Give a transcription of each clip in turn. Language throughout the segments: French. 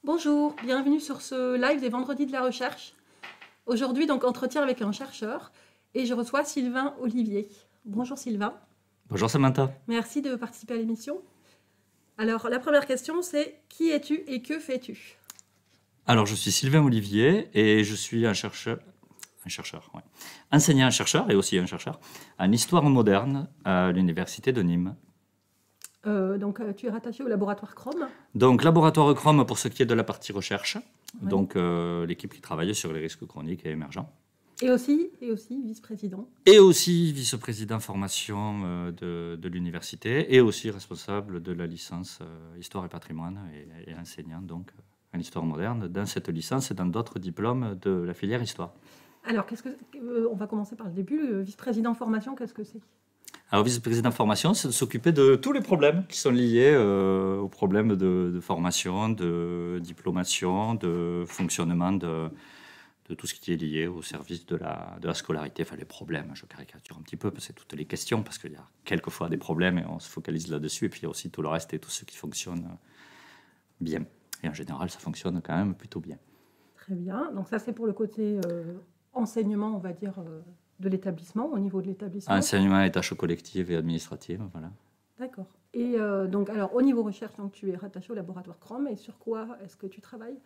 Bonjour, bienvenue sur ce live des Vendredis de la Recherche. Aujourd'hui, donc, entretien avec un chercheur et je reçois Sylvain Olivier. Bonjour Sylvain. Bonjour Samantha. Merci de participer à l'émission. Alors, la première question, c'est qui es-tu et que fais-tu? Alors, je suis Sylvain Olivier et je suis ouais. Enseignant-chercheur et aussi un chercheur en histoire moderne à l'université de Nîmes. Tu es rattaché au laboratoire Chrome. Donc, laboratoire Chrome pour ce qui est de la partie recherche. Oui. Donc, l'équipe qui travaille sur les risques chroniques et émergents. Et aussi vice-président. Et aussi vice-président formation de l'université et aussi responsable de la licence Histoire et patrimoine et enseignant donc en histoire moderne dans cette licence et dans d'autres diplômes de la filière Histoire. Alors, on va commencer par le début. Vice-président formation, qu'est-ce que c'est? Alors, vice-président formation, c'est de s'occuper de tous les problèmes qui sont liés aux problèmes de formation, de diplomation, de fonctionnement de tout ce qui est lié au service de la scolarité. Enfin, les problèmes, je caricature un petit peu, parce que c'est toutes les questions, parce qu'il y a quelquefois des problèmes et on se focalise là-dessus. Et puis, il y a aussi tout le reste et tout ce qui fonctionne bien. Et en général, ça fonctionne quand même plutôt bien. Très bien. Donc ça, c'est pour le côté enseignement, on va dire, de l'établissement, au niveau de l'établissement. Enseignement et tâches collectives et administratives, voilà. D'accord. Et alors, au niveau recherche, donc, tu es rattaché au laboratoire Chrome. Et sur quoi est-ce que tu travailles?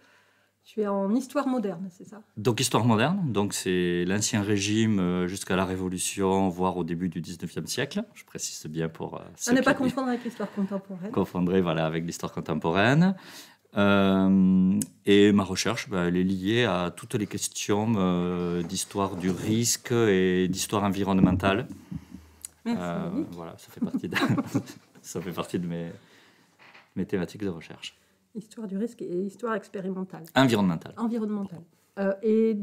Tu es en histoire moderne, c'est ça? Donc, histoire moderne, donc c'est l'ancien régime jusqu'à la Révolution, voire au début du 19e siècle. Je précise bien pour À ne pas confondre avec l'histoire contemporaine. Confondrait, voilà, avec l'histoire contemporaine. Et ma recherche, elle est liée à toutes les questions d'histoire du risque et d'histoire environnementale. Merci. Voilà, ça fait partie de mes thématiques de recherche. Histoire du risque et histoire expérimentale. Environnementale. Et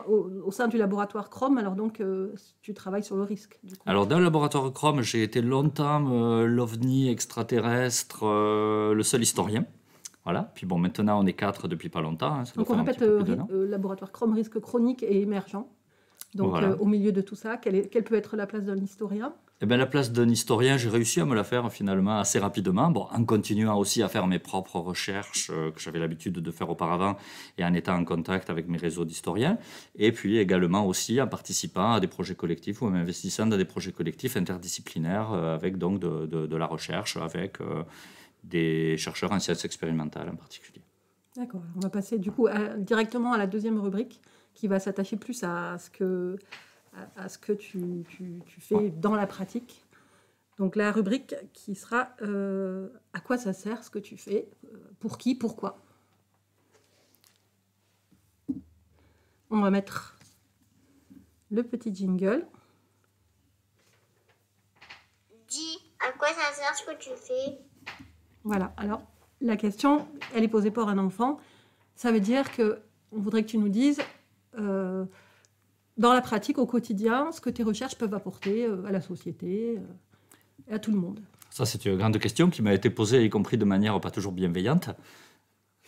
au sein du laboratoire Chrome, alors donc, tu travailles sur le risque, du coup. Alors, dans le laboratoire Chrome, j'ai été longtemps l'OVNI extraterrestre, le seul historien. Voilà. Puis bon, maintenant, on est 4 depuis pas longtemps. Hein, donc, on répète laboratoire Chrome, risque chronique et émergent. Donc, voilà. Au milieu de tout ça, quelle peut être la place d'un historien? Eh bien, la place d'un historien, j'ai réussi à me la faire finalement assez rapidement, bon, en continuant aussi à faire mes propres recherches que j'avais l'habitude de faire auparavant et en étant en contact avec mes réseaux d'historiens, et puis également aussi en participant à des projets collectifs ou en investissant dans des projets collectifs interdisciplinaires avec donc de la recherche, avec des chercheurs en sciences expérimentales en particulier. D'accord, on va passer du coup directement à la deuxième rubrique qui va s'attacher plus à ce que tu fais dans la pratique. Donc la rubrique qui sera à quoi ça sert ce que tu fais, pour qui, pourquoi. On va mettre le petit jingle. Dis, à quoi ça sert ce que tu fais? Voilà, alors la question, elle est posée par un enfant. Ça veut dire qu'on voudrait que tu nous dises dans la pratique, au quotidien, ce que tes recherches peuvent apporter à la société et à tout le monde. Ça, c'est une grande question qui m'a été posée, y compris de manière pas toujours bienveillante.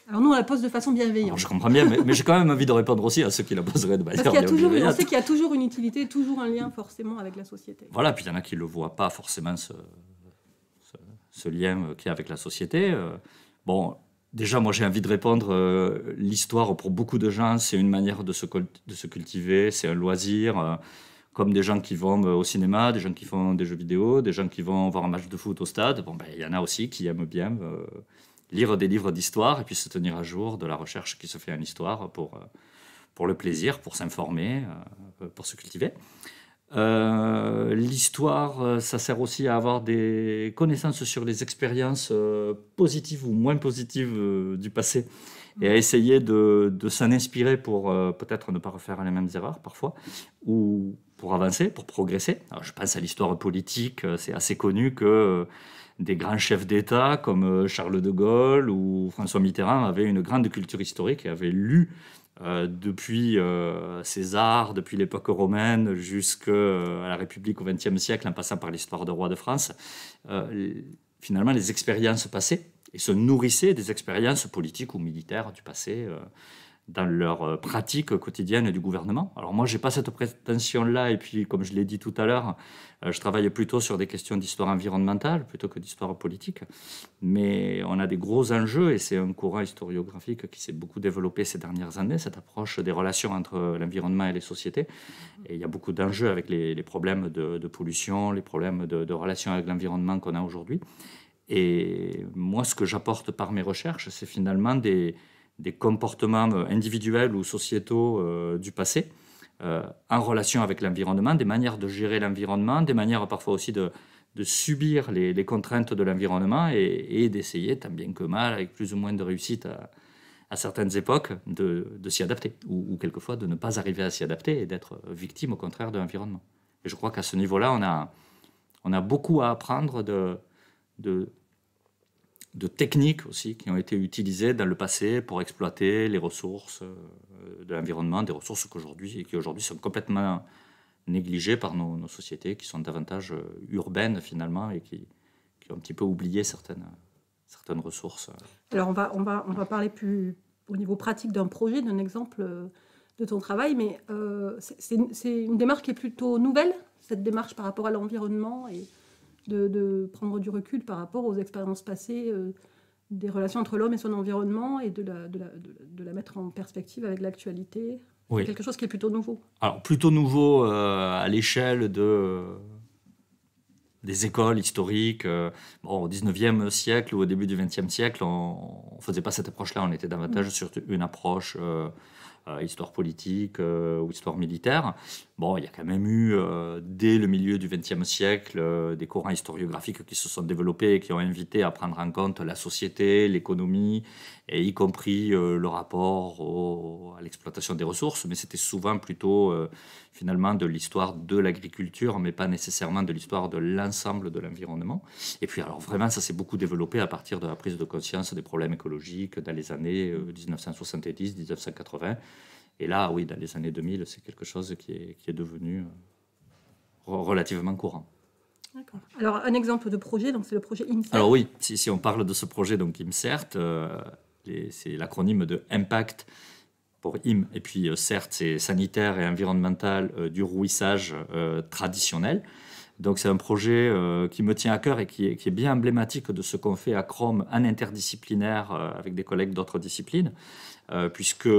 Alors nous, on la pose de façon bienveillante. Alors, je comprends bien, mais j'ai quand même envie de répondre aussi à ceux qui la poseraient de manière bienveillante. On sait qu'il y a toujours une utilité, toujours un lien forcément avec la société. Voilà, puis il y en a qui ne le voient pas forcément, ce lien qu'il y a avec la société. Bon, déjà, moi, j'ai envie de répondre, l'histoire, pour beaucoup de gens, c'est une manière de se cultiver, c'est un loisir, comme des gens qui vont au cinéma, des gens qui font des jeux vidéo, des gens qui vont voir un match de foot au stade. Bon, il y en a aussi qui aiment bien lire des livres d'histoire et puis se tenir à jour de la recherche qui se fait en histoire pour le plaisir, pour s'informer, pour se cultiver. L'histoire, ça sert aussi à avoir des connaissances sur les expériences positives ou moins positives du passé et à essayer de s'en inspirer pour peut-être ne pas refaire les mêmes erreurs parfois ou pour avancer, pour progresser. Alors, je pense à l'histoire politique, c'est assez connu que des grands chefs d'État comme Charles de Gaulle ou François Mitterrand avaient une grande culture historique et avaient lu depuis César, depuis l'époque romaine jusqu'à la République au XXe siècle, en passant par l'histoire de roi de France, finalement les expériences passées et se nourrissaient des expériences politiques ou militaires du passé dans leur pratique quotidienne du gouvernement. Alors moi, je n'ai pas cette prétention-là, et puis comme je l'ai dit tout à l'heure, je travaille plutôt sur des questions d'histoire environnementale plutôt que d'histoire politique, mais on a des gros enjeux, et c'est un courant historiographique qui s'est beaucoup développé ces dernières années, cette approche des relations entre l'environnement et les sociétés, et il y a beaucoup d'enjeux avec les problèmes de pollution, les problèmes de relations avec l'environnement qu'on a aujourd'hui. Et moi, ce que j'apporte par mes recherches, c'est finalement des comportements individuels ou sociétaux du passé en relation avec l'environnement, des manières de gérer l'environnement, des manières parfois aussi de subir les contraintes de l'environnement et d'essayer, tant bien que mal, avec plus ou moins de réussite à certaines époques, de s'y adapter, ou quelquefois de ne pas arriver à s'y adapter et d'être victime au contraire de l'environnement. Et je crois qu'à ce niveau-là, on a beaucoup à apprendre de techniques aussi qui ont été utilisées dans le passé pour exploiter les ressources de l'environnement, des ressources qui aujourd'hui sont complètement négligées par nos sociétés, qui sont davantage urbaines finalement et qui ont un petit peu oublié certaines ressources. Alors on va parler plus au niveau pratique d'un projet, d'un exemple de ton travail, mais c'est une démarche qui est plutôt nouvelle, cette démarche par rapport à l'environnement et de prendre du recul par rapport aux expériences passées des relations entre l'homme et son environnement et de la mettre en perspective avec l'actualité. Oui. C'est quelque chose qui est plutôt nouveau. Alors, plutôt nouveau à l'échelle des écoles historiques. Au 19e siècle ou au début du 20e siècle, on ne faisait pas cette approche-là. On était davantage sur une approche histoire politique ou histoire militaire. Il y a quand même eu, dès le milieu du XXe siècle, des courants historiographiques qui se sont développés et qui ont invité à prendre en compte la société, l'économie, et y compris le rapport à l'exploitation des ressources. Mais c'était souvent plutôt, finalement, de l'histoire de l'agriculture, mais pas nécessairement de l'histoire de l'ensemble de l'environnement. Et puis, alors, vraiment, ça s'est beaucoup développé à partir de la prise de conscience des problèmes écologiques dans les années 1970-1980. Et là, oui, dans les années 2000, c'est quelque chose qui est devenu relativement courant. D'accord. Alors, un exemple de projet, donc c'est le projet IMCERT. Alors oui, si on parle de ce projet, donc IMCERT, c'est l'acronyme de Impact pour IM, et puis CERT, c'est sanitaire et environnemental du rouissage traditionnel. Donc c'est un projet qui me tient à cœur et qui est bien emblématique de ce qu'on fait à Chrome en interdisciplinaire avec des collègues d'autres disciplines, puisque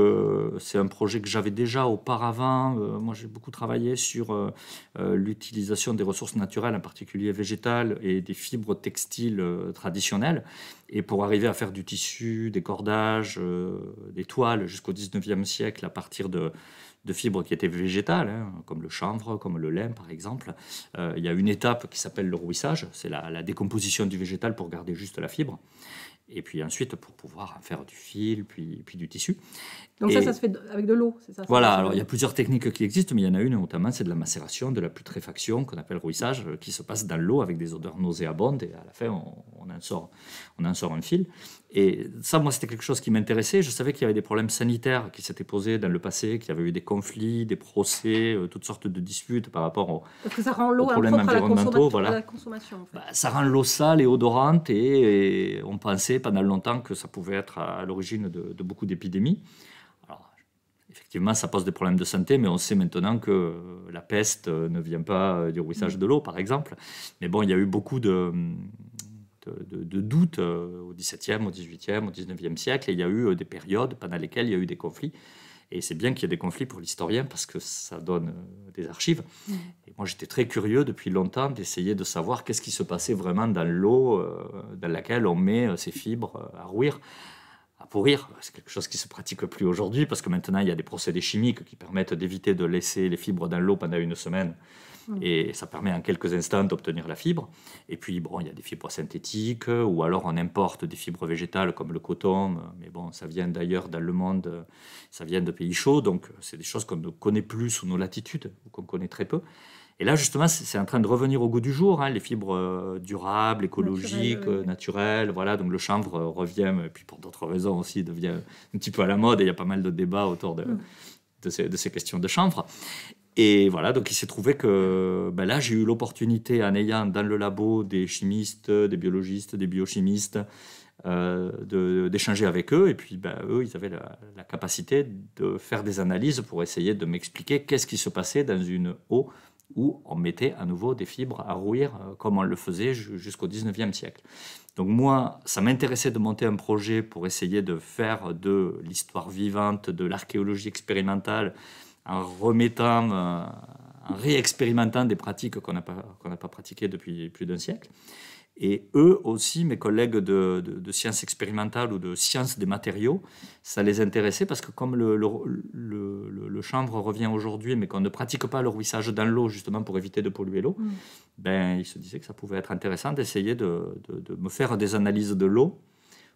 c'est un projet que j'avais déjà auparavant. Moi, j'ai beaucoup travaillé sur l'utilisation des ressources naturelles, en particulier végétales, et des fibres textiles traditionnelles. Et pour arriver à faire du tissu, des cordages, des toiles jusqu'au 19e siècle à partir de fibres qui étaient végétales, comme le chanvre, comme le lin par exemple. Il y a une étape qui s'appelle le rouissage, c'est la décomposition du végétal pour garder juste la fibre. Et puis ensuite, pour pouvoir en faire du fil, puis du tissu. Donc ça se fait avec de l'eau, c'est ça? Voilà, alors il y a plusieurs techniques qui existent, mais il y en a une notamment, c'est de la macération, de la putréfaction, qu'on appelle rouissage, qui se passe dans l'eau avec des odeurs nauséabondes, et à la fin, on en sort un fil. Et ça, moi, c'était quelque chose qui m'intéressait. Je savais qu'il y avait des problèmes sanitaires qui s'étaient posés dans le passé, qu'il y avait eu des conflits, des procès, toutes sortes de disputes par rapport Parce que ça rend l'eau aux problèmes environnementaux. À la consommation. En fait. Ça rend l'eau sale et odorante, et on pensait pendant longtemps que ça pouvait être à l'origine de beaucoup d'épidémies. Alors, effectivement, ça pose des problèmes de santé, mais on sait maintenant que la peste ne vient pas du rouissage de l'eau, par exemple. Mais bon, il y a eu beaucoup de doutes au XVIIe, au XVIIIe, au XIXe siècle, et il y a eu des périodes pendant lesquelles il y a eu des conflits. Et c'est bien qu'il y ait des conflits pour l'historien parce que ça donne des archives. Et moi, j'étais très curieux depuis longtemps d'essayer de savoir qu'est-ce qui se passait vraiment dans l'eau dans laquelle on met ces fibres à rouir, à pourrir. C'est quelque chose qui ne se pratique plus aujourd'hui parce que maintenant, il y a des procédés chimiques qui permettent d'éviter de laisser les fibres dans l'eau pendant une semaine. Et ça permet en quelques instants d'obtenir la fibre. Et puis, bon, il y a des fibres synthétiques, ou alors on importe des fibres végétales comme le coton, mais bon, ça vient d'ailleurs dans le monde, ça vient de pays chauds, donc c'est des choses qu'on ne connaît plus sous nos latitudes, ou qu'on connaît très peu. Et là, justement, c'est en train de revenir au goût du jour, les fibres durables, écologiques, naturelles. Voilà, donc le chanvre revient, et puis pour d'autres raisons aussi, devient un petit peu à la mode, et il y a pas mal de débats autour de ces questions de chanvre. Et voilà, donc il s'est trouvé que là, j'ai eu l'opportunité, en ayant dans le labo des chimistes, des biologistes, des biochimistes, d'échanger avec eux. Et puis, eux, ils avaient la capacité de faire des analyses pour essayer de m'expliquer qu'est-ce qui se passait dans une eau où on mettait à nouveau des fibres à rouir, comme on le faisait jusqu'au 19e siècle. Donc moi, ça m'intéressait de monter un projet pour essayer de faire de l'histoire vivante, de l'archéologie expérimentale, en remettant, en réexpérimentant des pratiques qu'on n'a pas pratiquées depuis plus d'un siècle. Et eux aussi, mes collègues de sciences expérimentales ou de sciences des matériaux, ça les intéressait parce que comme le chanvre revient aujourd'hui, mais qu'on ne pratique pas le rouissage dans l'eau justement pour éviter de polluer l'eau, ils se disaient que ça pouvait être intéressant d'essayer de me faire des analyses de l'eau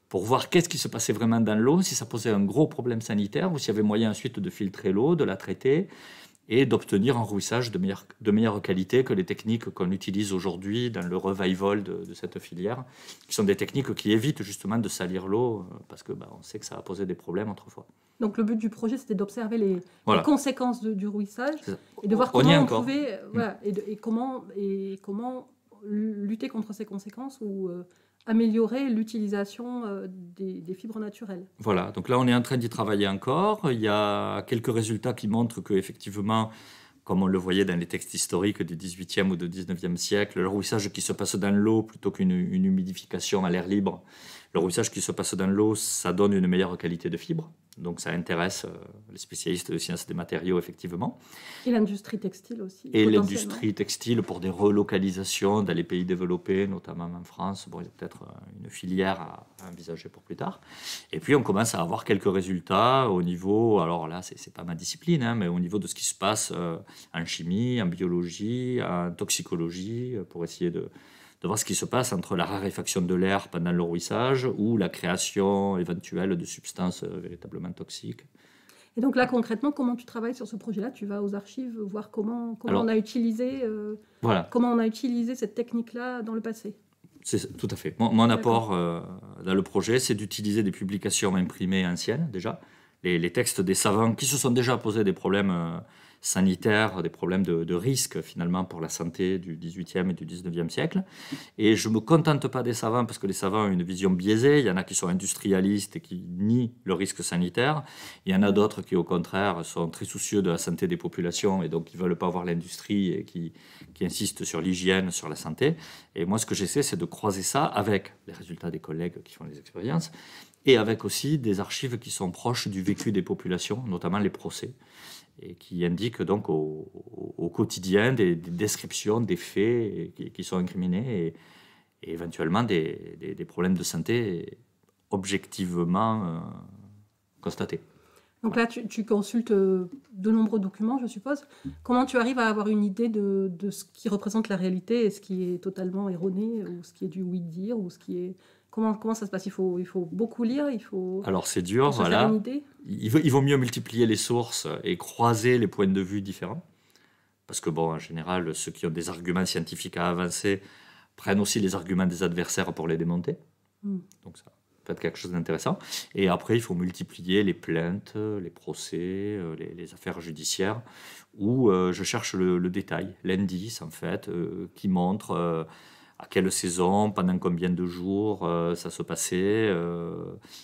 pour voir qu'est-ce qui se passait vraiment dans l'eau, si ça posait un gros problème sanitaire ou s'il y avait moyen ensuite de filtrer l'eau, de la traiter, et d'obtenir un rouissage de meilleure qualité que les techniques qu'on utilise aujourd'hui dans le revival de cette filière, qui sont des techniques qui évitent justement de salir l'eau, parce que on sait que ça a posé des problèmes autrefois. Donc le but du projet, c'était d'observer les conséquences du rouissage et de voir On comment on pouvait... et comment lutter contre ces conséquences ou améliorer l'utilisation des fibres naturelles. Voilà, donc là on est en train d'y travailler encore. Il y a quelques résultats qui montrent qu'effectivement, comme on le voyait dans les textes historiques du 18e ou du 19e siècle, le rouissage qui se passe dans l'eau plutôt qu'une humidification à l'air libre, le rouissage qui se passe dans l'eau, ça donne une meilleure qualité de fibres. Donc ça intéresse les spécialistes de sciences des matériaux, effectivement. Et l'industrie textile aussi. Et l'industrie textile pour des relocalisations dans les pays développés, notamment en France. Bon, il y a peut-être une filière à envisager pour plus tard. Et puis on commence à avoir quelques résultats au niveau, alors là c'est pas ma discipline, mais au niveau de ce qui se passe en chimie, en biologie, en toxicologie, pour essayer de voir ce qui se passe entre la raréfaction de l'air pendant le rouissage ou la création éventuelle de substances véritablement toxiques. Et donc là, concrètement, comment tu travailles sur ce projet-là? Tu vas aux archives voir comment on a utilisé cette technique-là dans le passé. C'est tout à fait. Mon apport dans le projet, c'est d'utiliser des publications imprimées anciennes, déjà, les textes des savants qui se sont déjà posés des problèmes sanitaires, des problèmes de risque finalement pour la santé du 18e et du 19e siècle. Et je ne me contente pas des savants parce que les savants ont une vision biaisée. Il y en a qui sont industrialistes et qui nient le risque sanitaire. Il y en a d'autres qui au contraire sont très soucieux de la santé des populations et donc qui ne veulent pas voir l'industrie et qui insistent sur l'hygiène, sur la santé. Et moi ce que j'essaie c'est de croiser ça avec les résultats des collègues qui font les expériences et avec aussi des archives qui sont proches du vécu des populations, notamment les procès, et qui indiquent donc au quotidien des descriptions des faits qui sont incriminés et éventuellement des problèmes de santé objectivement constatés. Donc là, tu consultes de nombreux documents, je suppose. Comment tu arrives à avoir une idée de ce qui représente la réalité et ce qui est totalement erroné, ou ce qui est du oui-dire, ou ce qui est... Comment ça se passe? Il faut beaucoup lire, il faut... Alors c'est dur, voilà. Faire une idée. Il vaut mieux multiplier les sources et croiser les points de vue différents. Parce que, en général, ceux qui ont des arguments scientifiques à avancer prennent aussi les arguments des adversaires pour les démonter. Donc ça peut être quelque chose d'intéressant. Et après, il faut multiplier les plaintes, les procès, les affaires judiciaires, où je cherche le détail, l'indice, en fait, qui montre... à quelle saison, pendant combien de jours ça se passait,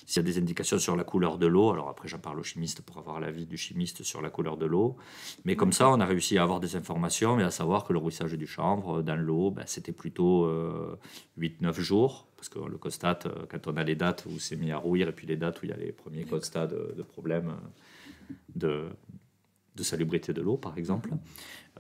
s'il y a des indications sur la couleur de l'eau. Alors après, j'en parle au chimiste pour avoir l'avis du chimiste sur la couleur de l'eau. Mais comme ça, on a réussi à avoir des informations et à savoir que le rouissage du chanvre dans l'eau, c'était plutôt 8-9 jours, parce qu'on le constate quand on a les dates où c'est mis à rouir et puis les dates où il y a les premiers constats de problèmes de salubrité de l'eau, par exemple.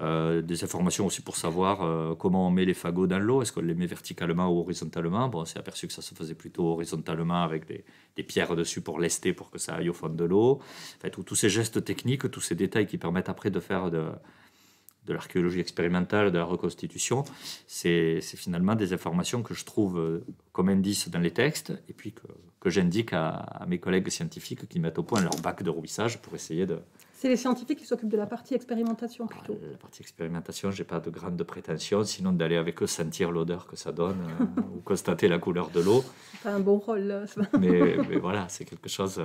Des informations aussi pour savoir comment on met les fagots dans l'eau. Est-ce qu'on les met verticalement ou horizontalement? On s'est aperçu que ça se faisait plutôt horizontalement avec des pierres dessus pour lester pour que ça aille au fond de l'eau. En fait, tous ces gestes techniques, tous ces détails qui permettent après de faire de l'archéologie expérimentale, de la reconstitution, c'est finalement des informations que je trouve comme indice dans les textes et puis que j'indique à mes collègues scientifiques qui mettent au point leur bac de rouissage pour essayer de... C'est les scientifiques qui s'occupent de la partie expérimentation plutôt. La partie expérimentation, je n'ai pas de grandes prétentions, sinon d'aller avec eux sentir l'odeur que ça donne ou constater la couleur de l'eau. C'est un bon rôle. Là. Mais voilà, c'est quelque chose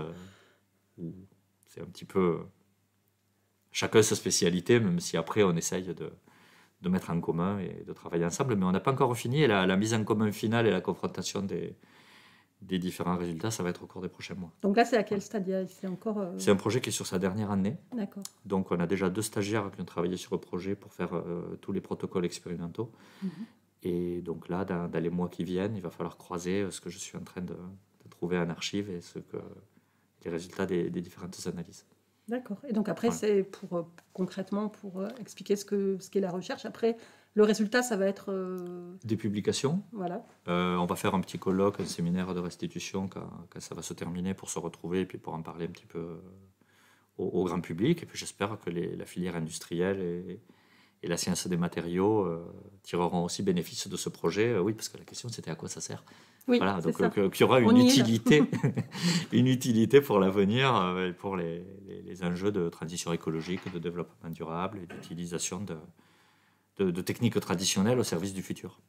où c'est un petit peu... Chacun sa spécialité, même si après on essaye de mettre en commun et de travailler ensemble. Mais on n'a pas encore fini. Et la mise en commun finale et la confrontation des différents résultats, ça va être au cours des prochains mois. Donc là, c'est à quel stade? C'est encore... C'est un projet qui est sur sa dernière année. D'accord. Donc, on a déjà 2 stagiaires qui ont travaillé sur le projet pour faire tous les protocoles expérimentaux. Et donc là, dans les mois qui viennent, il va falloir croiser ce que je suis en train de trouver en archive et les résultats des différentes analyses. D'accord. Et donc après, c'est concrètement pour expliquer ce qu'est la recherche. Après, le résultat, ça va être... Des publications. Voilà. On va faire un petit colloque, un séminaire de restitution quand ça va se terminer pour se retrouver et puis pour en parler un petit peu au grand public. Et puis j'espère que la filière industrielle et la science des matériaux tireront aussi bénéfice de ce projet. Oui, parce que la question, c'était à quoi ça sert. Oui, voilà, donc qu'il y aura une utilité, une utilité pour l'avenir, pour les enjeux de transition écologique, de développement durable et d'utilisation de techniques traditionnelles au service du futur.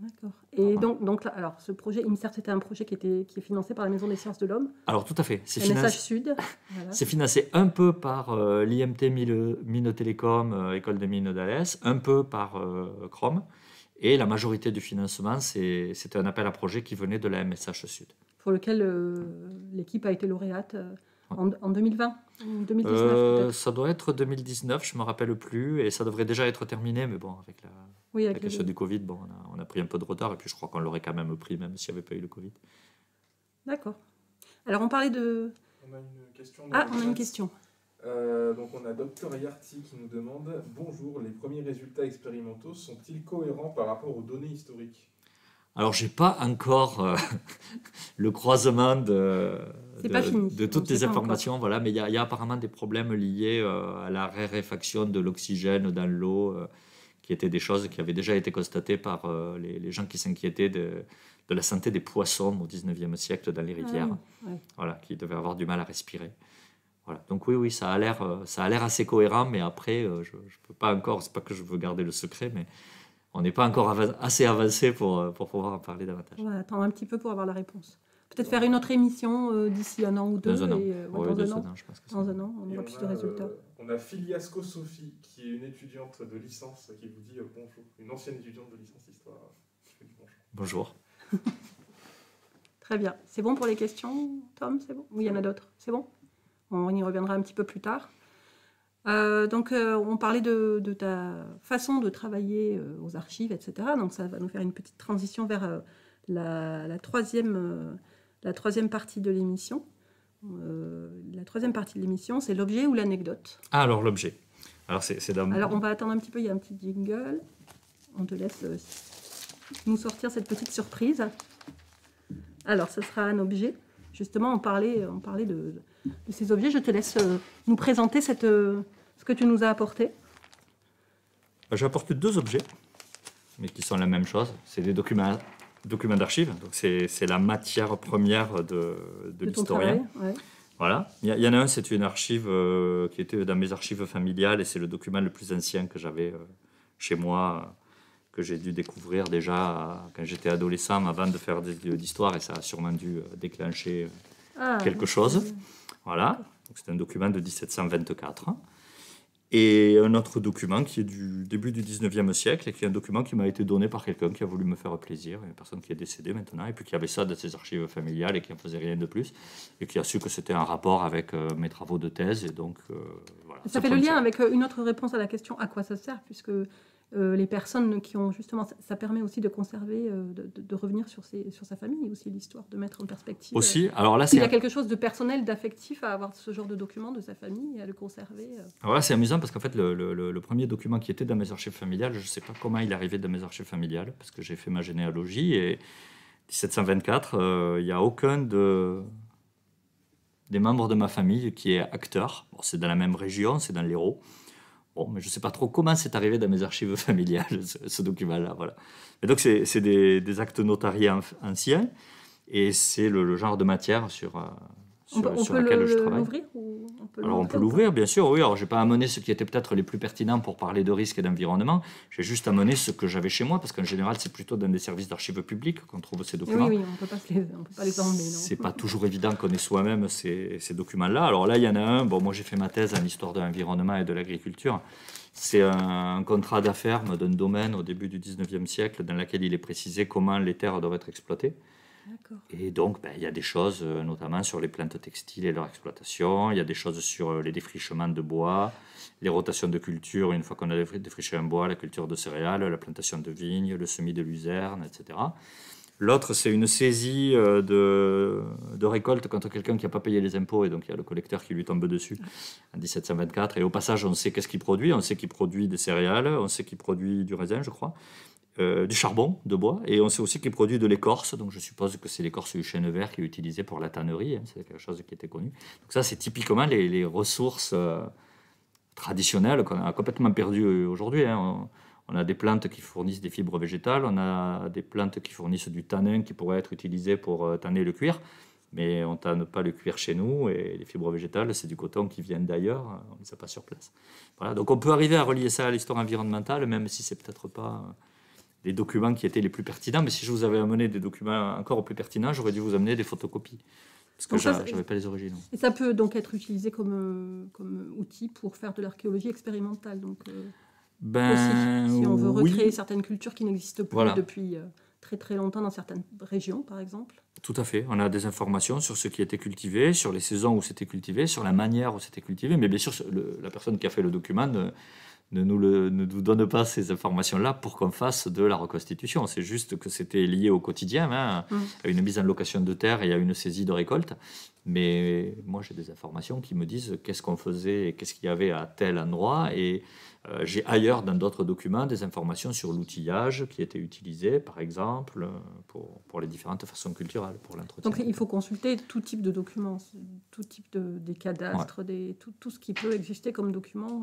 D'accord. Et donc alors, ce projet, IMCERT, c'était un projet qui est financé par la Maison des Sciences de l'Homme. Alors, tout à fait. C'est MSH Sud. Voilà. C'est financé un peu par l'IMT Mines Télécom, École des Mines d'Alès, un peu par Chrome. Et la majorité du financement, c'était un appel à projet qui venait de la MSH Sud. Pour lequel l'équipe a été lauréate en 2020 ou 2019 peut-être. Ça doit être 2019, je ne me rappelle plus. Et ça devrait déjà être terminé. Mais bon, avec la question du Covid, bon, on a pris un peu de retard. Et puis je crois qu'on l'aurait quand même pris, même s'il n'y avait pas eu le Covid. D'accord. Alors on parlait de... On a une question. On a une question. Donc on a Dr Yarti qui nous demande « Bonjour, les premiers résultats expérimentaux sont-ils cohérents par rapport aux données historiques ?» Alors, je n'ai pas encore le croisement de toutes les informations, voilà, mais il y a apparemment des problèmes liés à la raréfaction de l'oxygène dans l'eau, qui étaient des choses qui avaient déjà été constatées par les gens qui s'inquiétaient de la santé des poissons au 19e siècle dans les rivières, voilà, qui devaient avoir du mal à respirer. Voilà. Donc oui, ça a l'air assez cohérent, mais après, je peux pas encore, c'est pas que je veux garder le secret, mais on n'est pas encore assez avancé pour pouvoir en parler davantage. On va attendre un petit peu pour avoir la réponse. Peut-être faire une autre émission d'ici 1 an ou 2. Dans un an. Dans 2 ans, je pense que dans 1 an, on aura plus de résultats. On a Filiasco Sophie, qui est une étudiante de licence, qui vous dit bonjour. Une ancienne étudiante de licence histoire. Bonjour. Très bien. C'est bon pour les questions, Tom? C'est bon? Oui, il y en a d'autres. C'est bon? On y reviendra un petit peu plus tard. Donc, on parlait de ta façon de travailler aux archives, etc. Donc, ça va nous faire une petite transition vers la troisième partie de l'émission. La troisième partie de l'émission, c'est l'objet ou l'anecdote. Ah, alors l'objet. Alors, Alors, on va attendre un petit peu, il y a un petit jingle. On te laisse nous sortir cette petite surprise. Alors, ce sera un objet. Justement, on parlait de ces objets. Je te laisse nous présenter ce que tu nous as apporté. J'ai apporté 2 objets, mais qui sont la même chose. C'est des documents d'archives. Donc c'est la matière première de l'historien. Ouais. Voilà. Il y en a un, c'est une archive qui était dans mes archives familiales, et c'est le document le plus ancien que j'avais chez moi, que j'ai dû découvrir déjà quand j'étais adolescent, avant de faire des vidéos d'histoire, et ça a sûrement dû déclencher quelque chose. Voilà. Donc c'est un document de 1724. Et un autre document qui est du début du 19e siècle, et qui est un document qui m'a été donné par quelqu'un qui a voulu me faire plaisir, une personne qui est décédée maintenant, et puis qui avait ça dans ses archives familiales et qui n'en faisait rien de plus, et qui a su que c'était un rapport avec mes travaux de thèse. Et donc, voilà. Ça fait le lien avec une autre réponse à la question à quoi ça sert, puisque les personnes qui ont justement... Ça permet aussi de conserver, de revenir sur sa famille, aussi l'histoire, de mettre en perspective. Aussi, alors là, il y a quelque chose de personnel, d'affectif à avoir ce genre de document de sa famille et à le conserver. Alors là, c'est amusant parce qu'en fait, le premier document qui était dans mes archives familiales, je ne sais pas comment il est arrivé dans mes archives familiales, parce que j'ai fait ma généalogie, et 1724, il n'y a aucun des membres de ma famille qui est acteur. Bon, c'est dans la même région, c'est dans l'Hérault. Bon, mais je ne sais pas trop comment c'est arrivé dans mes archives familiales, ce document-là. Voilà. Et donc, c'est des actes notariés anciens, et c'est le genre de matière sur laquelle je travaille. On peut l'ouvrir, bien sûr, oui. Alors, je n'ai pas amené ce qui était peut-être les plus pertinents pour parler de risque et d'environnement. J'ai juste amené ce que j'avais chez moi, parce qu'en général, c'est plutôt dans des services d'archives publiques qu'on trouve ces documents. Oui, on ne peut pas les emmener. Ce n'est pas toujours évident qu'on ait soi-même ces documents-là. Alors là, il y en a un. Bon, moi, j'ai fait ma thèse en histoire de l'environnement et de l'agriculture. C'est un contrat d'affaires d'un domaine au début du 19e siècle, dans lequel il est précisé comment les terres doivent être exploitées. D'accord. Et donc, il y a des choses, notamment sur les plantes textiles et leur exploitation. Il y a des choses sur les défrichements de bois, les rotations de culture, une fois qu'on a défriché un bois, la culture de céréales, la plantation de vignes, le semis de luzerne, etc. L'autre, c'est une saisie de récolte contre quelqu'un qui n'a pas payé les impôts, et donc il y a le collecteur qui lui tombe dessus en 1724. Et au passage, on sait qu'est-ce qu'il produit. On sait qu'il produit des céréales, on sait qu'il produit du raisin, je crois. Du charbon de bois, et on sait aussi qu'il produit de l'écorce, donc je suppose que c'est l'écorce du chêne vert qui est utilisée pour la tannerie, c'est quelque chose qui était connu. Donc ça, c'est typiquement les ressources traditionnelles qu'on a complètement perdues aujourd'hui. On a des plantes qui fournissent des fibres végétales, on a des plantes qui fournissent du tanin qui pourrait être utilisé pour tanner le cuir, mais on ne tanne pas le cuir chez nous, et les fibres végétales, c'est du coton qui vient d'ailleurs, on ne les a pas sur place. Voilà, donc on peut arriver à relier ça à l'histoire environnementale, même si c'est peut-être pas les documents qui étaient les plus pertinents, mais si je vous avais amené des documents encore plus pertinents, j'aurais dû vous amener des photocopies, parce que je n'avais pas les originaux. Et ça peut donc être utilisé comme outil pour faire de l'archéologie expérimentale, donc aussi, si on veut recréer certaines cultures qui n'existent plus depuis très très longtemps dans certaines régions, par exemple. Tout à fait. On a des informations sur ce qui était cultivé, sur les saisons où c'était cultivé, sur la manière où c'était cultivé, mais bien sûr, la personne qui a fait le document ne nous donne pas ces informations-là pour qu'on fasse de la reconstitution. C'est juste que c'était lié au quotidien, à une mise en location de terre et à une saisie de récolte. Mais moi, j'ai des informations qui me disent qu'est-ce qu'on faisait et qu'est-ce qu'il y avait à tel endroit. Et j'ai ailleurs, dans d'autres documents, des informations sur l'outillage qui était utilisé, par exemple, pour les différentes façons culturelles, pour l'entretien. Donc, il faut consulter tout type de documents, tout type des cadastres, tout ce qui peut exister comme document.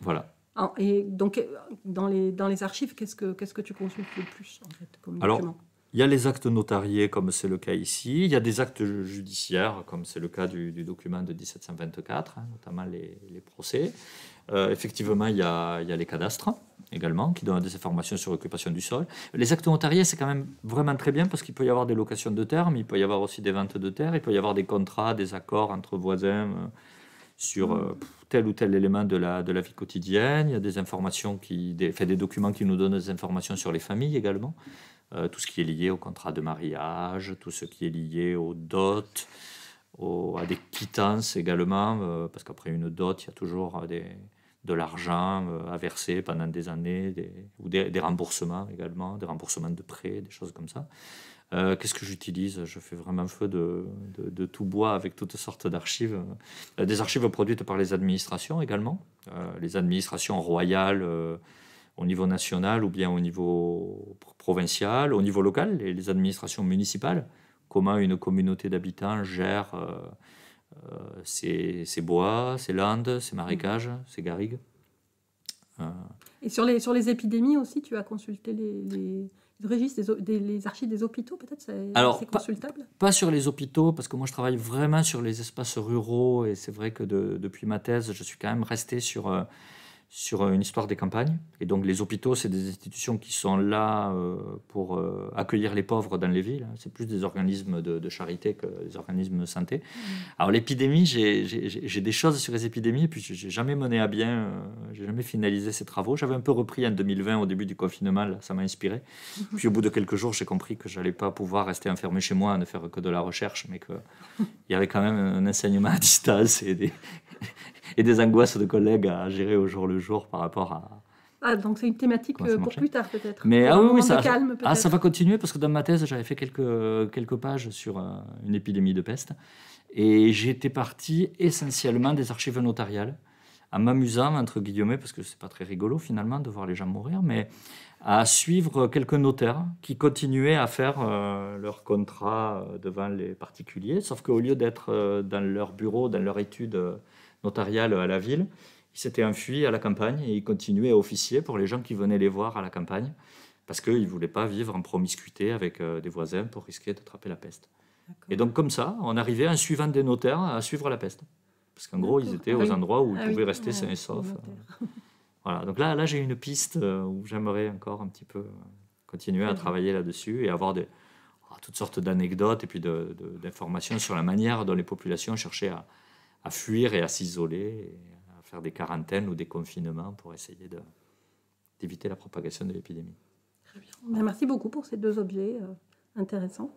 Voilà. Et donc, dans les archives, qu'est-ce que tu consultes le plus, en fait, comme document ? Il y a les actes notariés, comme c'est le cas ici. Il y a des actes judiciaires, comme c'est le cas du document de 1724, notamment les procès. Effectivement, il y a les cadastres également, qui donnent des informations sur l'occupation du sol. Les actes notariés, c'est quand même vraiment très bien, parce qu'il peut y avoir des locations de terre, mais il peut y avoir aussi des ventes de terre, il peut y avoir des contrats, des accords entre voisins sur tel ou tel élément de la vie quotidienne. Il y a des informations, des documents qui nous donnent des informations sur les familles également. Tout ce qui est lié au contrat de mariage, tout ce qui est lié aux dots, à des quittances également, parce qu'après une dot, il y a toujours de l'argent à verser pendant des années, ou des remboursements également, des remboursements de prêts, des choses comme ça. Qu'est-ce que j'utilise ? Je fais vraiment feu de tout bois avec toutes sortes d'archives. Des archives produites par les administrations également, les administrations royales au niveau national ou bien au niveau provincial, au niveau local, les administrations municipales. Comment une communauté d'habitants gère ses bois, ses landes, ses marécages, ses garrigues. Et sur les épidémies aussi, tu as consulté les registres, les archives des hôpitaux, peut-être, c'est consultable ? Pas sur les hôpitaux, parce que moi je travaille vraiment sur les espaces ruraux, et c'est vrai que depuis ma thèse, je suis quand même resté sur une histoire des campagnes. Et donc les hôpitaux, c'est des institutions qui sont là pour accueillir les pauvres dans les villes. C'est plus des organismes de charité que des organismes de santé. Alors l'épidémie, j'ai des choses sur les épidémies, et puis j'ai jamais mené à bien, j'ai jamais finalisé ces travaux. J'avais un peu repris en 2020, au début du confinement, là, ça m'a inspiré. Puis au bout de quelques jours, j'ai compris que j'allais pas pouvoir rester enfermé chez moi, ne faire que de la recherche, mais qu'il y avait quand même un enseignement à distance et des angoisses de collègues à gérer au jour le jour par rapport à... donc c'est une thématique pour plus tard, peut-être. Mais calme, peut-être. Ça va continuer, parce que dans ma thèse, j'avais fait quelques pages sur une épidémie de peste. Et j'étais parti essentiellement des archives notariales, en m'amusant, entre guillemets, parce que c'est pas très rigolo finalement de voir les gens mourir, mais à suivre quelques notaires qui continuaient à faire leurs contrats devant les particuliers, sauf qu'au lieu d'être dans leur bureau, dans leur étude notariale à la ville, ils s'étaient enfuis à la campagne et ils continuaient à officier pour les gens qui venaient les voir à la campagne, parce qu'ils ne voulaient pas vivre en promiscuité avec des voisins pour risquer d'attraper la peste. D'accord. Et donc comme ça, on arrivait en suivant des notaires à suivre la peste. Parce qu'en gros, ils étaient aux endroits où ils pouvaient rester sains et saufs. Voilà. Donc là, j'ai une piste où j'aimerais encore un petit peu continuer à travailler là-dessus et avoir toutes sortes d'anecdotes et puis d'informations sur la manière dont les populations cherchaient à fuir et à s'isoler, et à faire des quarantaines ou des confinements pour essayer d'éviter la propagation de l'épidémie. Très bien. Merci beaucoup pour ces deux objets intéressants.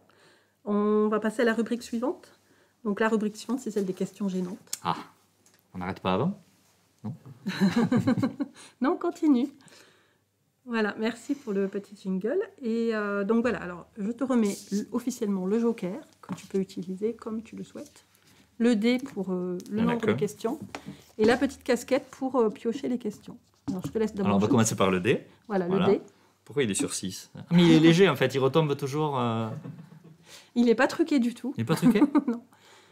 On va passer à la rubrique suivante. Donc la rubrique suivante, c'est celle des questions gênantes. Ah, on n'arrête pas avant? Non, on continue. Voilà, merci pour le petit jingle. Et donc voilà, alors je te remets officiellement le joker que tu peux utiliser comme tu le souhaites. Le dé pour le nombre de questions. Et la petite casquette pour piocher les questions. Alors je te laisse d'abord. Alors on va commencer par le dé. Voilà, le dé. Pourquoi il est sur 6? Mais il est léger en fait, il retombe toujours. Il n'est pas truqué du tout. Il n'est pas truqué? Non.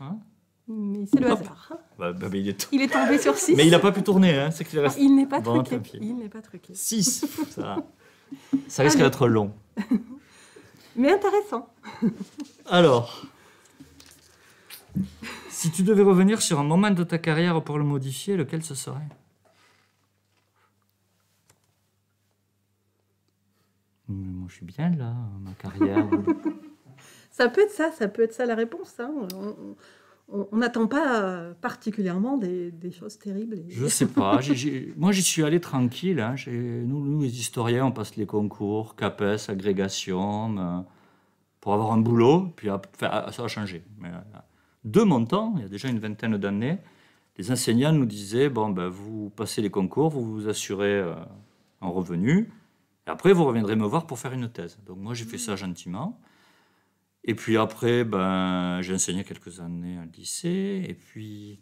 Hein? Mais c'est le hasard. Mais il est tombé sur 6. Mais il n'a pas pu tourner, hein, c'est qu'il reste. Il n'est pas Bon, truqué. Il n'est pas truqué. 6, ça risque d'être long. Mais intéressant. Alors, si tu devais revenir sur un moment de ta carrière pour le modifier, lequel ce serait? Mais moi, je suis bien là, ma carrière. Ça peut être ça la réponse. Hein. On n'attend pas particulièrement des choses terribles. Je sais pas. Moi, j'y suis allé tranquille. Hein. Nous, les historiens, on passe les concours, CAPES, agrégation, pour avoir un boulot. Puis ça a changé. Mais, de mon temps, il y a déjà une vingtaine d'années, les enseignants nous disaient, vous passez les concours, vous vous assurez un revenu, et après, vous reviendrez me voir pour faire une thèse. Donc moi, j'ai fait ça gentiment. Et puis après, j'ai enseigné quelques années à lycée. Et puis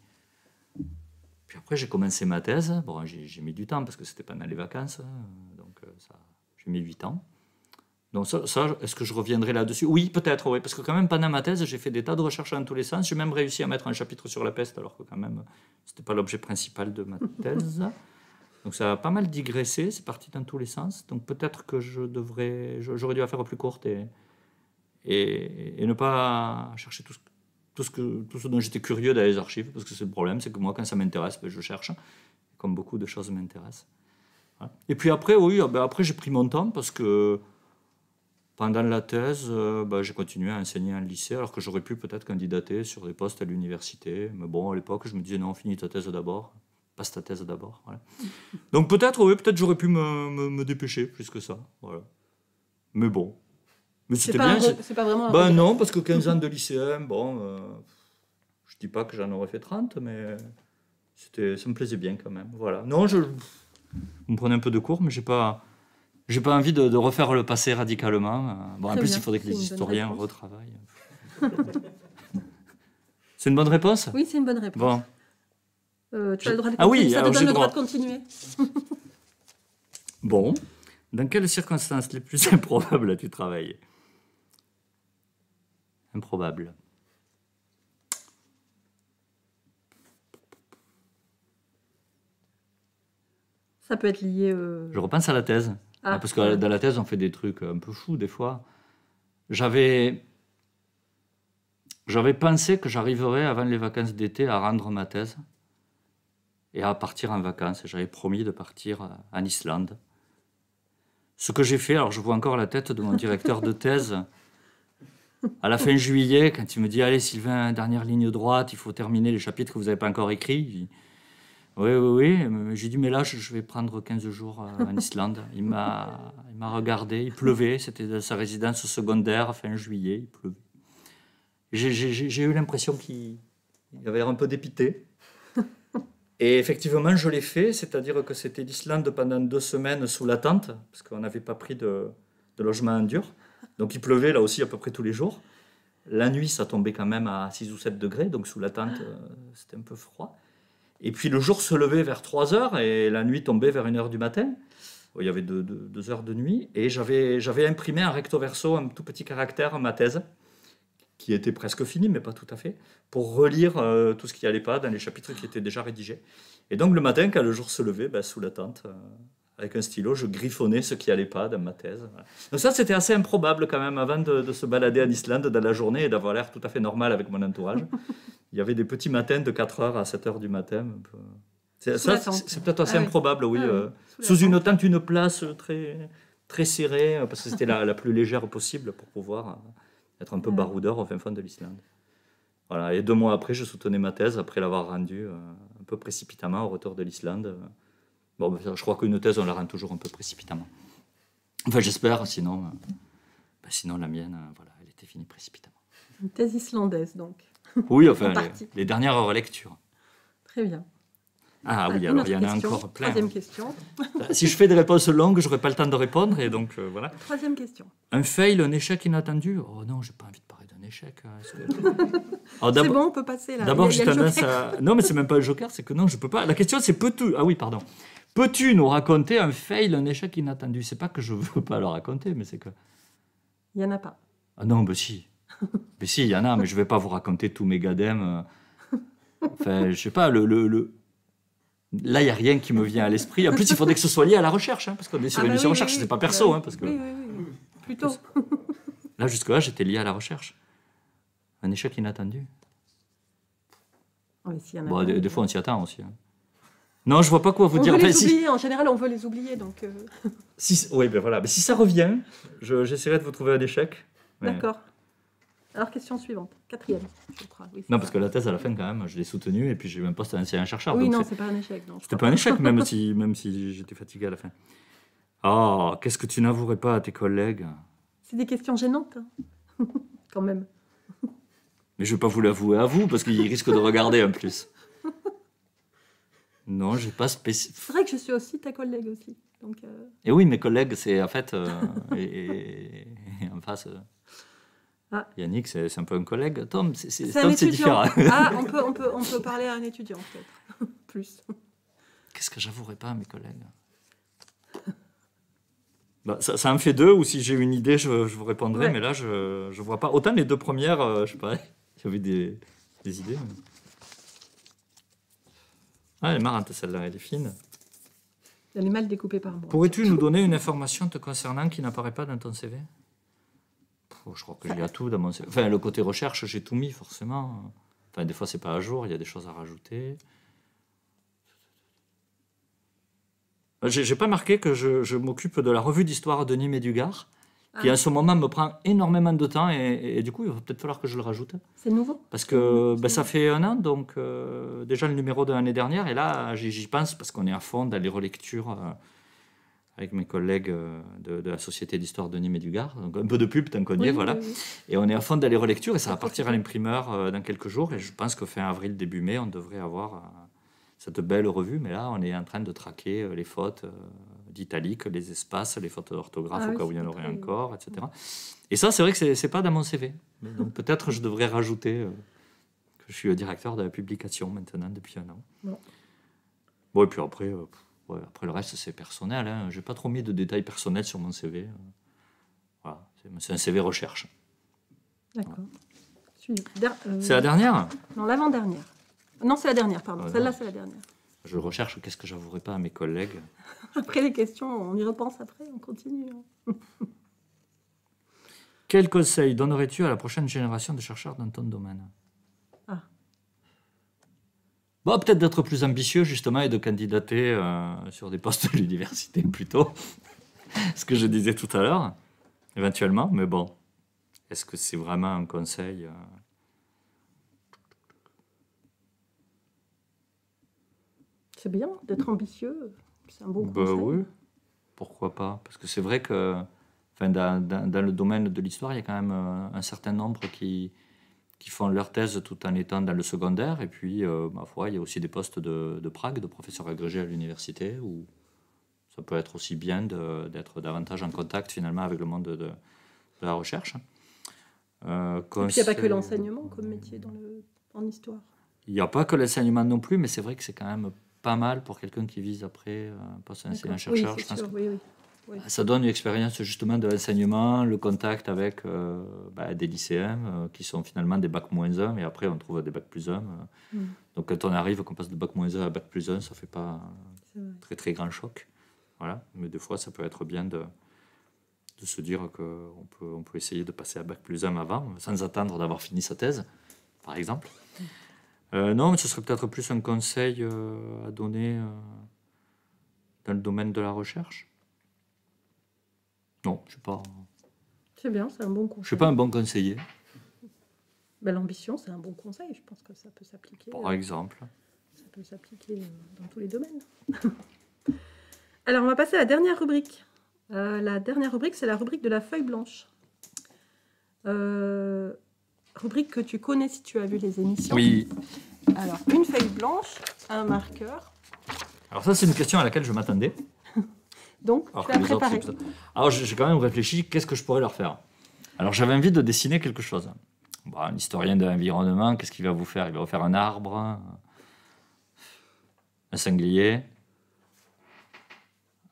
après, j'ai commencé ma thèse. Bon, j'ai mis du temps parce que c'était pendant les vacances. Donc, j'ai mis 8 ans. Donc ça, est-ce que je reviendrai là-dessus? Oui, peut-être, oui. Parce que quand même, pendant ma thèse, j'ai fait des tas de recherches dans tous les sens. J'ai même réussi à mettre un chapitre sur la peste, alors que quand même, ce n'était pas l'objet principal de ma thèse. Donc ça a pas mal digressé. C'est parti dans tous les sens. Donc peut-être que j'aurais dû la faire plus courte et ne pas chercher tout ce dont j'étais curieux dans les archives, parce que c'est le problème, c'est que moi, quand ça m'intéresse, je cherche, comme beaucoup de choses m'intéressent. Voilà. Et puis après, après j'ai pris mon temps, parce que pendant la thèse, j'ai continué à enseigner en lycée, alors que j'aurais pu peut-être candidater sur des postes à l'université. Mais bon, à l'époque, je me disais, non, finis ta thèse d'abord, passe ta thèse d'abord. Voilà. Donc peut-être j'aurais pu me dépêcher plus que ça. Voilà. Mais bon. Mais c'était bien. C'est pas vraiment un non, parce que 15 ans de lycéen, je dis pas que j'en aurais fait 30, mais ça me plaisait bien quand même. Voilà. Non, je me prenais un peu de cours, mais j'ai pas envie de refaire le passé radicalement. En plus, il faudrait que les historiens retravaillent. C'est une bonne réponse? Oui, c'est une bonne réponse. Bon. Tu as le droit de continuer. Ah oui, ça te donne le droit de continuer. Bon. Dans quelles circonstances les plus improbables as-tu travaillé? Improbable. Ça peut être lié... Je repense à la thèse. Parce que dans la thèse, on fait des trucs un peu fous des fois. J'avais pensé que j'arriverais avant les vacances d'été à rendre ma thèse et à partir en vacances. J'avais promis de partir en Islande. Ce que j'ai fait, alors je vois encore la tête de mon directeur de thèse à la fin juillet, quand il me dit « Allez Sylvain, dernière ligne droite, il faut terminer les chapitres que vous n'avez pas encore écrits. » Oui. J'ai dit « Mais là, je vais prendre 15 jours en Islande. » Il m'a regardé, il pleuvait, c'était dans sa résidence secondaire, fin juillet, il pleuvait. J'ai eu l'impression qu'il avait l'air un peu dépité. Et effectivement, je l'ai fait, c'est-à-dire que c'était l'Islande pendant 2 semaines sous la tente, parce qu'on n'avait pas pris de logement en dur. Donc il pleuvait là aussi à peu près tous les jours. La nuit, ça tombait quand même à 6 ou 7 degrés, donc sous la tente, c'était un peu froid. Et puis le jour se levait vers 3 heures et la nuit tombait vers 1 heure du matin. Il y avait 2 heures de nuit. Et j'avais imprimé en recto verso, un tout petit caractère, ma thèse, qui était presque finie, mais pas tout à fait, pour relire tout ce qui n'allait pas dans les chapitres qui étaient déjà rédigés. Et donc le matin, quand le jour se levait, sous la tente, avec un stylo, je griffonnais ce qui n'allait pas dans ma thèse. Voilà. Donc ça, c'était assez improbable quand même, avant de se balader en Islande dans la journée et d'avoir l'air tout à fait normal avec mon entourage. Il y avait des petits matins de 4h à 7h du matin. C'est peut-être assez improbable, oui. Sous une tente, une place très, très serrée, parce que c'était la plus légère possible pour pouvoir être un peu baroudeur au fin fond de l'Islande. Voilà. Et 2 mois après, je soutenais ma thèse, après l'avoir rendue un peu précipitamment au retour de l'Islande. Bon, je crois qu'une thèse, on la rend toujours un peu précipitamment. Enfin, j'espère, sinon la mienne, elle était finie précipitamment. Une thèse islandaise, donc. Oui, enfin, En partie. les dernières relectures. Très bien. Ah oui, Une alors autre il y en a question. encore plein. Troisième question. Si je fais des réponses longues, j'aurai pas le temps de répondre, et donc voilà. Troisième question. Un fail, un échec inattendu. Oh non, j'ai pas envie de parler d'un échec. Est-ce que- Alors, C'est bon, on peut passer là. D'abord, Il y j'ai a le tendance joker. à. Non, mais c'est même pas le joker, c'est que non, je peux pas. La question, c'est peux-tu. Ah oui, pardon. Peux-tu nous raconter un fail, un échec inattendu? C'est pas que je veux pas le raconter, mais c'est que. Il n'y en a pas. Ah non, ben si. Mais si, il y en a, mais je vais pas vous raconter tous mes gadem. Enfin, je sais pas, Là, il n'y a rien qui me vient à l'esprit. En plus, il faudrait que ce soit lié à la recherche, hein, parce qu'on est sur Ah une bah mission oui, recherche, oui, c'est pas oui. perso. Bah Hein, parce que Oui, oui, oui. Plutôt. là, jusque-là, j'étais lié à la recherche. Un échec inattendu. Oui, s'il y en a Bon, pas, des fois, on s'y attend aussi. Hein. Non, je vois pas quoi vous on dire. veut Enfin, les si, oublier. En général, on veut les oublier. Donc, oui, ben voilà. Mais si ça revient, j'essaierai de vous trouver un échec. Mais- D'accord. Alors, question suivante. Quatrième, je crois. Oui, c'est Non, ça. parce que la thèse, à la fin, quand même, je l'ai soutenue et puis j'ai eu un poste d'enseignant-chercheur. Oui, donc non, c'est- c'est pas un échec. Non, je C'était crois pas un échec, même si j'étais fatigué à la fin. Oh, qu'est-ce que tu n'avouerais pas à tes collègues? C'est des questions gênantes, hein. Quand même. Mais je vais pas vous l'avouer à vous, parce qu'ils risquent de regarder en plus. Non, j'ai pas spécifié. C'est vrai que je suis aussi ta collègue aussi. Donc, Et oui, mes collègues, c'est en fait. et en face, Ah. Yannick, c'est un peu un collègue. Tom, c'est un Tom, c'est étudiant. différent. Ah, on peut parler à un étudiant, peut-être. Plus. Qu'est-ce que j'avouerais pas à mes collègues? Bah, ça en fait deux, ou si j'ai une idée, je vous répondrai, Ouais. mais là, je vois pas. Autant les deux premières, je sais pas, j'avais des idées. Mais... Ah, elle est marrante celle-là, elle est fine. Elle est mal découpée par moi. Pourrais-tu nous donner une information te concernant qui n'apparaît pas dans ton CV? Je crois que j'ai à tout dans mon CV. Enfin, le côté recherche, j'ai tout mis, forcément. Enfin, des fois, c'est pas à jour, il y a des choses à rajouter. J'ai pas marqué que je m'occupe de la revue d'histoire de Nîmes et du Gard, qui Ah. en ce moment me prend énormément de temps, et du coup, il va peut-être falloir que je le rajoute. C'est nouveau? Parce que ça fait un an, donc déjà le numéro de l'année dernière, et là, j'y pense parce qu'on est à fond dans les relectures avec mes collègues de la Société d'histoire de Nîmes et du Gard. Donc un peu de pub, tant qu'on y est, Oui, voilà. oui, oui. Et on est à fond dans les relectures, et ça va Faut partir à profiter. l'imprimeur dans quelques jours, et je pense que fin avril, début mai, on devrait avoir cette belle revue, mais là, on est en train de traquer les fautes d'italique, les espaces, les fautes d'orthographe Ah au oui, cas où il y en c'est aurait très- encore, etc. Et ça, c'est vrai que c'est pas dans mon CV. Donc peut-être je devrais rajouter que je suis le directeur de la publication maintenant depuis un an. Bon. Bon, et puis après, après le reste, c'est personnel. Hein. Je n'ai pas trop mis de détails personnels sur mon CV. Voilà, c'est un CV recherche. D'accord. C'est la dernière? Non, l'avant-dernière. Non, c'est la dernière, pardon. Ouais, Celle-là, non. c'est la dernière. Je recherche, qu'est-ce que j'avouerai pas à mes collègues? Après les questions, on y repense après, on continue. Hein. Quel conseil donnerais-tu à la prochaine génération de chercheurs dans ton domaine? Ah. Bon, peut-être d'être plus ambitieux, justement, et de candidater sur des postes de l'université plutôt. Ce que je disais tout à l'heure, éventuellement. Mais bon, est-ce que c'est vraiment un conseil C'est bien d'être ambitieux. C'est un bon Ben conseil. oui, pourquoi pas? Parce que c'est vrai que enfin, dans le domaine de l'histoire, il y a quand même un certain nombre qui font leur thèse tout en étant dans le secondaire. Et puis, ma foi, il y a aussi des postes de Prague, de professeur agrégé à l'université, où ça peut être aussi bien d'être davantage en contact finalement avec le monde de la recherche. Et puis, il n'y a pas que l'enseignement comme métier en histoire. Il n'y a pas que l'enseignement non plus, mais c'est vrai que c'est quand même pas mal pour quelqu'un qui vise après un poste d'enseignant-chercheur. Oui, Je pense sûr, que oui. ça donne une expérience justement de l'enseignement, le contact avec des lycéens qui sont finalement des bac -1, et après on trouve des bac +1. Donc quand on arrive, qu'on passe de bac -1 à bac +1, ça ne fait pas un très très grand choc. Voilà. Mais des fois, ça peut être bien de se dire qu'on peut essayer de passer à bac +1 avant, sans attendre d'avoir fini sa thèse, par exemple. Non, mais ce serait peut-être plus un conseil à donner dans le domaine de la recherche. Non, je ne suis pas... C'est bien, c'est un bon conseil. Je suis pas un bon conseiller, Ben, l'ambition, c'est un bon conseil. Je pense que ça peut s'appliquer. par exemple. Ça peut s'appliquer dans tous les domaines. Alors, on va passer à la dernière rubrique. La dernière rubrique, c'est la rubrique de la feuille blanche. rubrique que tu connais si tu as vu les émissions. Oui. Alors, une feuille blanche, un marqueur. Alors ça, c'est une question à laquelle je m'attendais. Donc, Alors tu que as les autres, préparé. c'est plutôt- Alors j'ai quand même réfléchi, qu'est-ce que je pourrais leur faire? Alors j'avais envie de dessiner quelque chose. Bon, un historien de l'environnement, qu'est-ce qu'il va vous faire? Il va vous faire un arbre, un sanglier,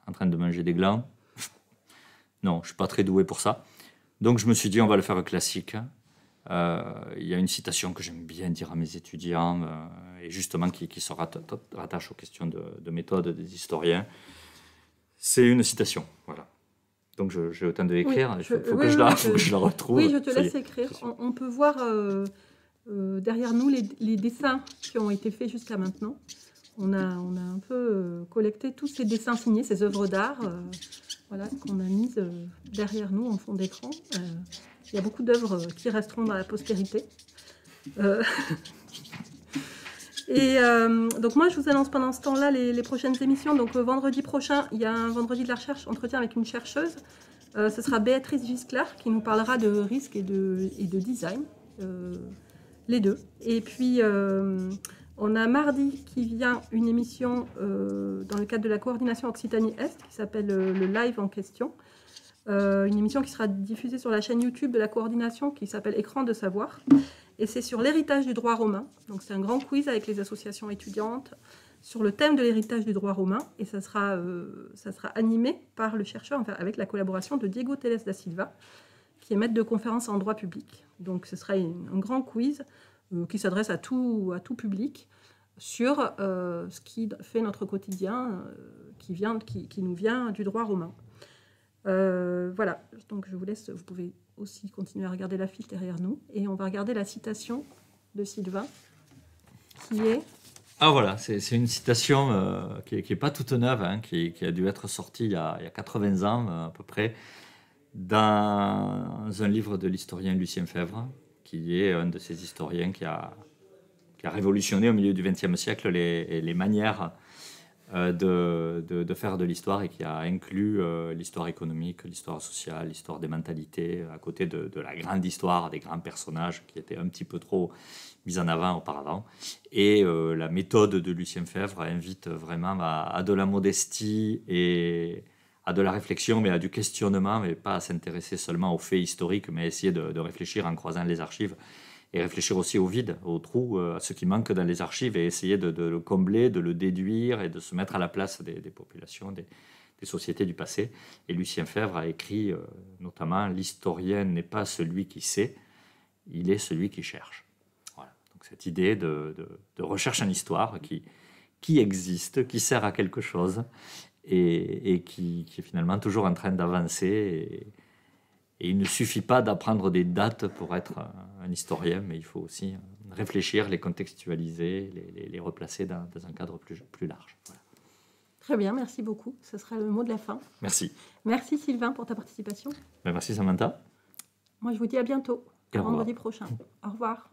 en train de manger des glands. Non, je ne suis pas très doué pour ça. Donc je me suis dit, on va le faire classique. Il y a une citation que j'aime bien dire à mes étudiants, et justement qui se rattache aux questions de méthode des historiens. C'est une citation, voilà. Donc j'ai le temps de l'écrire, il faut que je la retrouve. Oui, je te Ça y laisse est. écrire. On peut voir derrière nous les dessins qui ont été faits jusqu'à maintenant. On a un peu collecté tous ces dessins signés, ces œuvres d'art voilà, qu'on a mises derrière nous en fond d'écran. Il y a beaucoup d'œuvres qui resteront dans la postérité. Et donc moi, je vous annonce pendant ce temps-là les prochaines émissions. Donc vendredi prochain, il y a un vendredi de la recherche, entretien avec une chercheuse. Ce sera Béatrice Gisclar qui nous parlera de risque et de design, les deux. Et puis, on a mardi qui vient une émission dans le cadre de la coordination Occitanie-Est qui s'appelle le live en question. Une émission qui sera diffusée sur la chaîne YouTube de la coordination qui s'appelle Écran de savoir. Et c'est sur l'héritage du droit romain. Donc c'est un grand quiz avec les associations étudiantes sur le thème de l'héritage du droit romain. Et ça sera animé par le chercheur, enfin, avec la collaboration de Diego Teles da Silva, qui est maître de conférence en droit public. Donc ce sera un grand quiz qui s'adresse à tout public sur ce qui fait notre quotidien, qui nous vient du droit romain. Voilà, donc je vous laisse, vous pouvez aussi continuer à regarder l'affiche derrière nous, et on va regarder la citation de Sylvain, qui est... Ah voilà, c'est une citation qui est pas toute neuve, hein, qui a dû être sortie il y a 80 ans à peu près, dans un livre de l'historien Lucien Febvre, qui est un de ces historiens qui a révolutionné au milieu du XXe siècle les manières de faire de l'histoire, et qui a inclus l'histoire économique, l'histoire sociale, l'histoire des mentalités, à côté de la grande histoire des grands personnages qui étaient un petit peu trop mis en avant auparavant. Et la méthode de Lucien Febvre invite vraiment à de la modestie et à de la réflexion, mais à du questionnement, mais pas à s'intéresser seulement aux faits historiques, mais à essayer de réfléchir en croisant les archives, et réfléchir aussi au vide, au trou, à ce qui manque dans les archives, et essayer de le combler, de le déduire, et de se mettre à la place des populations, des sociétés du passé. Et Lucien Febvre a écrit notamment « L'historien n'est pas celui qui sait, il est celui qui cherche ». Voilà. Donc cette idée de recherche en histoire qui existe, qui sert à quelque chose, et qui est finalement toujours en train d'avancer. Et il ne suffit pas d'apprendre des dates pour être un historien, mais il faut aussi réfléchir, les contextualiser, les replacer dans un cadre plus large. Voilà. Très bien, merci beaucoup. Ce sera le mot de la fin. Merci. Merci Sylvain pour ta participation. Ben, merci Samantha. Moi, je vous dis à bientôt, Au revoir. vendredi prochain. Au revoir.